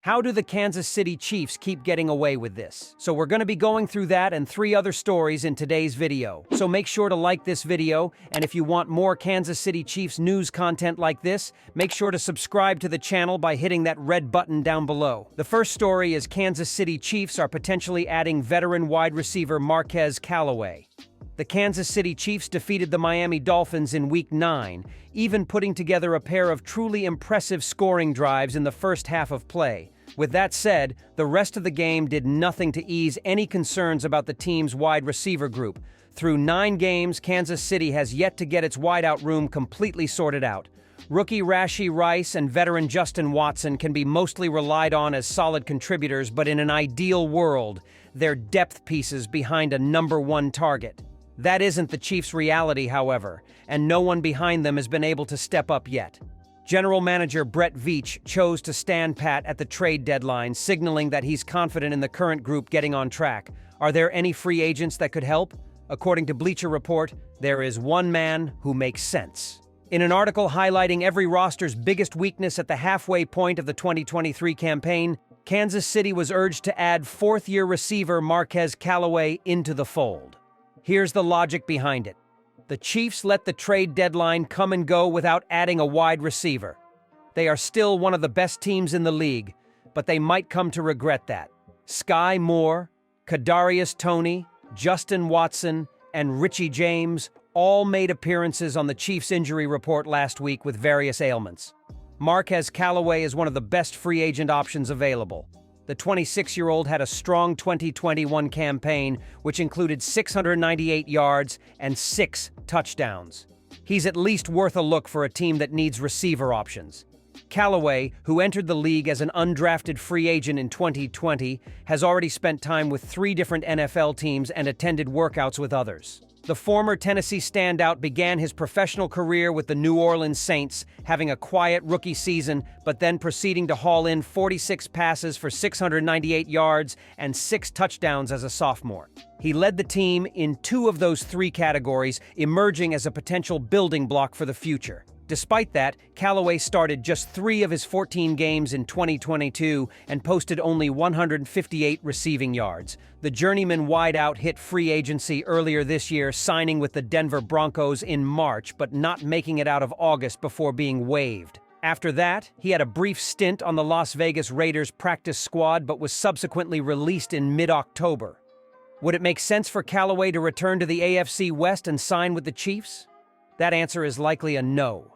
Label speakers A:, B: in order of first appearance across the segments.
A: How do the Kansas City Chiefs keep getting away with this? So we're going to be going through that and 3 other stories in today's video. So make sure to like this video, and if you want more Kansas City Chiefs news content like this, make sure to subscribe to the channel by hitting that red button down below. The first story is Kansas City Chiefs are potentially adding veteran wide receiver Marquez Callaway. The Kansas City Chiefs defeated the Miami Dolphins in Week 9, even putting together a pair of truly impressive scoring drives in the first half of play. With that said, the rest of the game did nothing to ease any concerns about the team's wide receiver group. Through 9 games, Kansas City has yet to get its wideout room completely sorted out. Rookie Rashee Rice and veteran Justin Watson can be mostly relied on as solid contributors, but in an ideal world, they're depth pieces behind a #1 target. That isn't the Chiefs' reality, however, and no one behind them has been able to step up yet. General Manager Brett Veach chose to stand pat at the trade deadline, signaling that he's confident in the current group getting on track. Are there any free agents that could help? According to Bleacher Report, there is one man who makes sense. In an article highlighting every roster's biggest weakness at the halfway point of the 2023 campaign, Kansas City was urged to add 4th-year receiver Marquez Callaway into the fold. Here's the logic behind it. The Chiefs let the trade deadline come and go without adding a wide receiver. They are still one of the best teams in the league, but they might come to regret that. Sky Moore, Kadarius Toney, Justin Watson, and Richie James all made appearances on the Chiefs' injury report last week with various ailments. Marquez Callaway is one of the best free agent options available. The 26-year-old had a strong 2021 campaign, which included 698 yards and 6 touchdowns. He's at least worth a look for a team that needs receiver options. Callaway, who entered the league as an undrafted free agent in 2020, has already spent time with 3 different NFL teams and attended workouts with others. The former Tennessee standout began his professional career with the New Orleans Saints, having a quiet rookie season, but then proceeding to haul in 46 passes for 698 yards and 6 touchdowns as a sophomore. He led the team in 2 of those 3 categories, emerging as a potential building block for the future. Despite that, Callaway started just 3 of his 14 games in 2022 and posted only 158 receiving yards. The journeyman wideout hit free agency earlier this year, signing with the Denver Broncos in March, but not making it out of August before being waived. After that, he had a brief stint on the Las Vegas Raiders practice squad, but was subsequently released in mid-October. Would it make sense for Callaway to return to the AFC West and sign with the Chiefs? That answer is likely a no.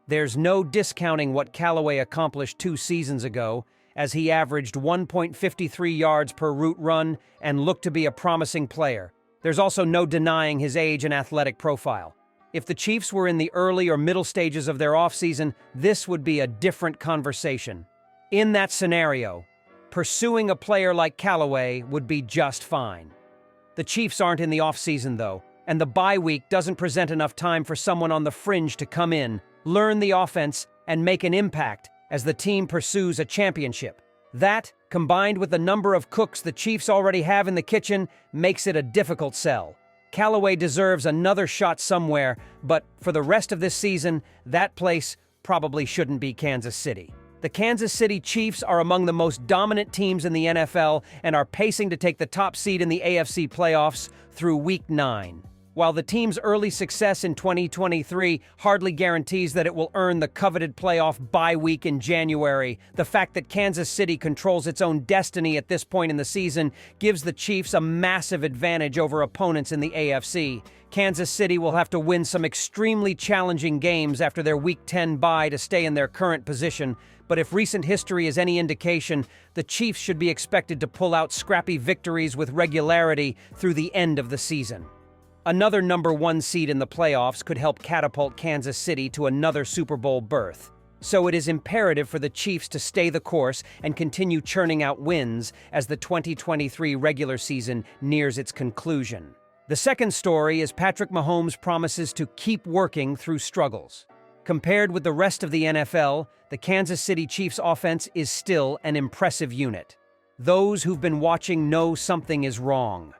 A: There's no discounting what Callaway accomplished 2 seasons ago, as he averaged 1.53 yards per route run and looked to be a promising player. There's also no denying his age and athletic profile. If the Chiefs were in the early or middle stages of their offseason, this would be a different conversation. In that scenario, pursuing a player like Callaway would be just fine. The Chiefs aren't in the offseason, though, and the bye week doesn't present enough time for someone on the fringe to come in, learn the offense, and make an impact as the team pursues a championship. That, combined with the number of cooks the Chiefs already have in the kitchen, makes it a difficult sell. Callaway deserves another shot somewhere, but for the rest of this season, that place probably shouldn't be Kansas City. The Kansas City Chiefs are among the most dominant teams in the NFL and are pacing to take the top seed in the AFC playoffs through Week 9. While the team's early success in 2023 hardly guarantees that it will earn the coveted playoff bye week in January, the fact that Kansas City controls its own destiny at this point in the season gives the Chiefs a massive advantage over opponents in the AFC. Kansas City will have to win some extremely challenging games after their Week 10 bye to stay in their current position, but if recent history is any indication, the Chiefs should be expected to pull out scrappy victories with regularity through the end of the season. Another #1 seed in the playoffs could help catapult Kansas City to another Super Bowl berth. So it is imperative for the Chiefs to stay the course and continue churning out wins as the 2023 regular season nears its conclusion. The second story is Patrick Mahomes promises to keep working through struggles. Compared with the rest of the NFL, the Kansas City Chiefs offense is still an impressive unit. Those who've been watching know something is wrong.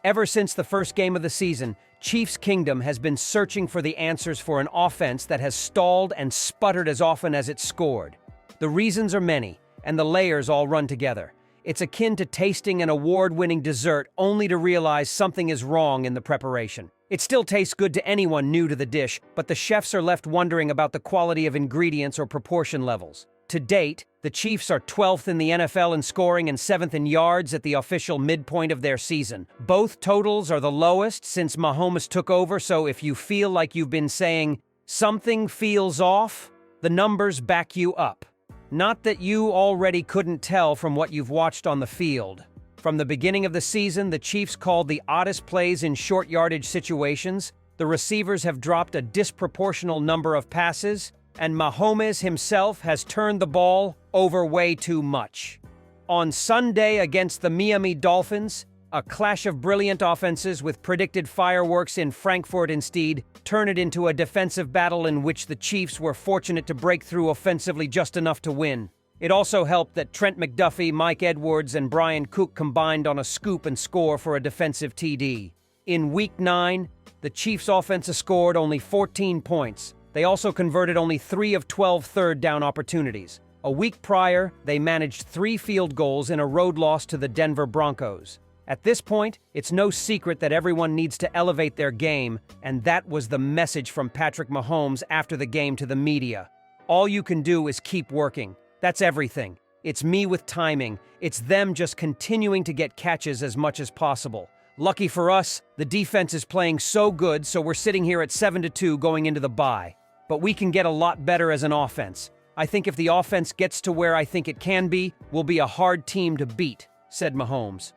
A: Ever since the first game of the season, Chiefs Kingdom has been searching for the answers for an offense that has stalled and sputtered as often as it scored. The reasons are many, and the layers all run together. It's akin to tasting an award-winning dessert only to realize something is wrong in the preparation. It still tastes good to anyone new to the dish, but the chefs are left wondering about the quality of ingredients or proportion levels. To date, the Chiefs are 12th in the NFL in scoring and 7th in yards at the official midpoint of their season. Both totals are the lowest since Mahomes took over, so if you feel like you've been saying, "Something feels off," the numbers back you up. Not that you already couldn't tell from what you've watched on the field. From the beginning of the season, the Chiefs called the oddest plays in short yardage situations, the receivers have dropped a disproportional number of passes, and Mahomes himself has turned the ball over way too much. On Sunday against the Miami Dolphins, a clash of brilliant offenses with predicted fireworks in Frankfurt instead turned it into a defensive battle in which the Chiefs were fortunate to break through offensively just enough to win. It also helped that Trent McDuffie, Mike Edwards, and Brian Cook combined on a scoop and score for a defensive TD. In Week 9, the Chiefs' offense scored only 14 points. They also converted only 3 of 12 third down opportunities. A week prior, they managed 3 field goals in a road loss to the Denver Broncos. At this point, it's no secret that everyone needs to elevate their game, and that was the message from Patrick Mahomes after the game to the media. All you can do is keep working. That's everything. It's me with timing. It's them just continuing to get catches as much as possible. Lucky for us, the defense is playing so good, so we're sitting here at 7-2 going into the bye. But we can get a lot better as an offense. I think if the offense gets to where I think it can be, we'll be a hard team to beat, said Mahomes.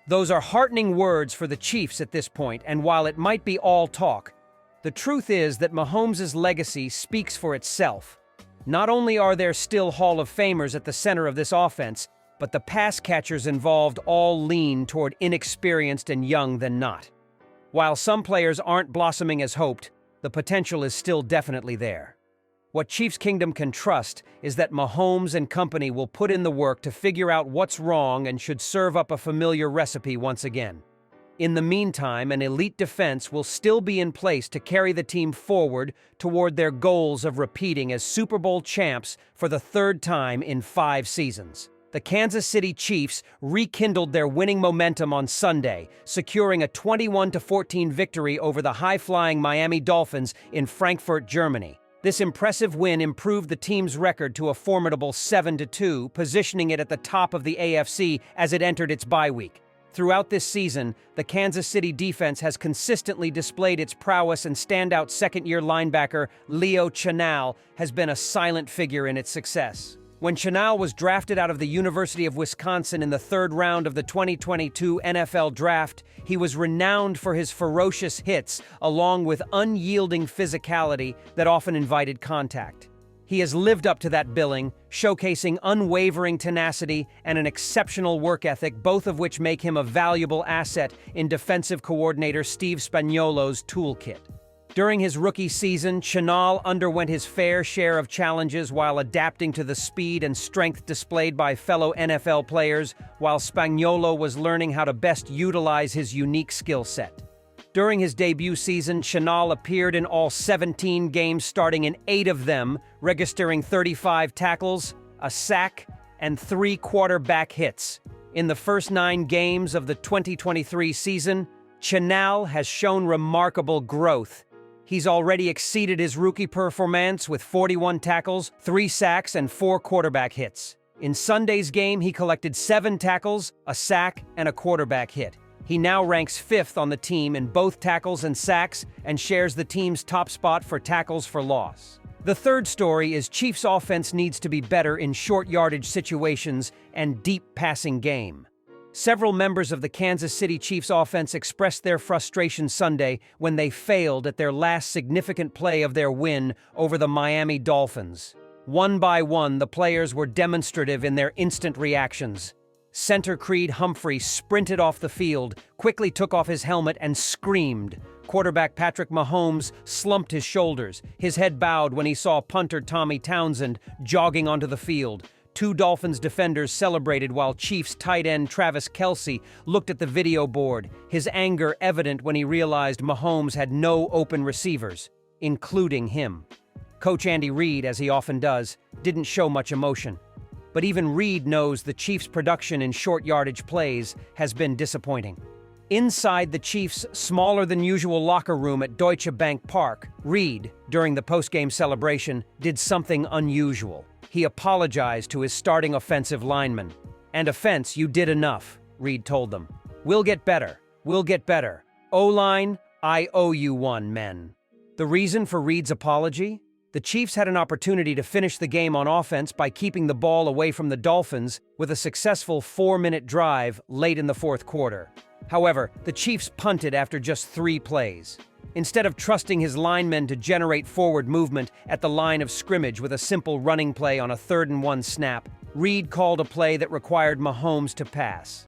A: Those are heartening words for the Chiefs at this point, and while it might be all talk, the truth is that Mahomes' legacy speaks for itself. Not only are there still Hall of Famers at the center of this offense, but the pass catchers involved all lean toward inexperienced and young than not. While some players aren't blossoming as hoped, the potential is still definitely there. What Chiefs Kingdom can trust is that Mahomes and company will put in the work to figure out what's wrong and should serve up a familiar recipe once again. In the meantime, an elite defense will still be in place to carry the team forward toward their goals of repeating as Super Bowl champs for the 3rd time in 5 seasons. The Kansas City Chiefs rekindled their winning momentum on Sunday, securing a 21-14 victory over the high-flying Miami Dolphins in Frankfurt, Germany. This impressive win improved the team's record to a formidable 7-2, positioning it at the top of the AFC as it entered its bye week. Throughout this season, the Kansas City defense has consistently displayed its prowess, and standout second-year linebacker Leo Chenal has been a silent figure in its success. When Chenal was drafted out of the University of Wisconsin in the 3rd round of the 2022 NFL Draft, he was renowned for his ferocious hits along with unyielding physicality that often invited contact. He has lived up to that billing, showcasing unwavering tenacity and an exceptional work ethic, both of which make him a valuable asset in defensive coordinator Steve Spagnuolo's toolkit. During his rookie season, Chenal underwent his fair share of challenges while adapting to the speed and strength displayed by fellow NFL players, while Spagnuolo was learning how to best utilize his unique skill set. During his debut season, Chenal appeared in all 17 games, starting in 8 of them, registering 35 tackles, a sack, and 3 quarterback hits. In the first 9 games of the 2023 season, Chenal has shown remarkable growth. He's already exceeded his rookie performance with 41 tackles, 3 sacks, and 4 quarterback hits. In Sunday's game, he collected 7 tackles, a sack, and a quarterback hit. He now ranks 5th on the team in both tackles and sacks and shares the team's top spot for tackles for loss. The third story is Chiefs' offense needs to be better in short yardage situations and deep passing game. Several members of the Kansas City Chiefs offense expressed their frustration Sunday when they failed at their last significant play of their win over the Miami Dolphins. One by one, the players were demonstrative in their instant reactions. Center Creed Humphrey sprinted off the field, quickly took off his helmet, and screamed. Quarterback Patrick Mahomes slumped his shoulders, his head bowed when he saw punter Tommy Townsend jogging onto the field. 2 Dolphins defenders celebrated while Chiefs tight end Travis Kelce looked at the video board, his anger evident when he realized Mahomes had no open receivers, including him. Coach Andy Reid, as he often does, didn't show much emotion. but even Reed knows the Chiefs' production in short yardage plays has been disappointing. Inside the Chiefs' smaller-than-usual locker room at Deutsche Bank Park, Reed, during the postgame celebration, did something unusual. He apologized to his starting offensive lineman. "And offense, you did enough," Reed told them. "We'll get better. We'll get better. O-line, I owe you one, men." The reason for Reed's apology? The Chiefs had an opportunity to finish the game on offense by keeping the ball away from the Dolphins with a successful 4-minute drive late in the fourth quarter. However, the Chiefs punted after just 3 plays. Instead of trusting his linemen to generate forward movement at the line of scrimmage with a simple running play on a 3rd and 1 snap, Reed called a play that required Mahomes to pass.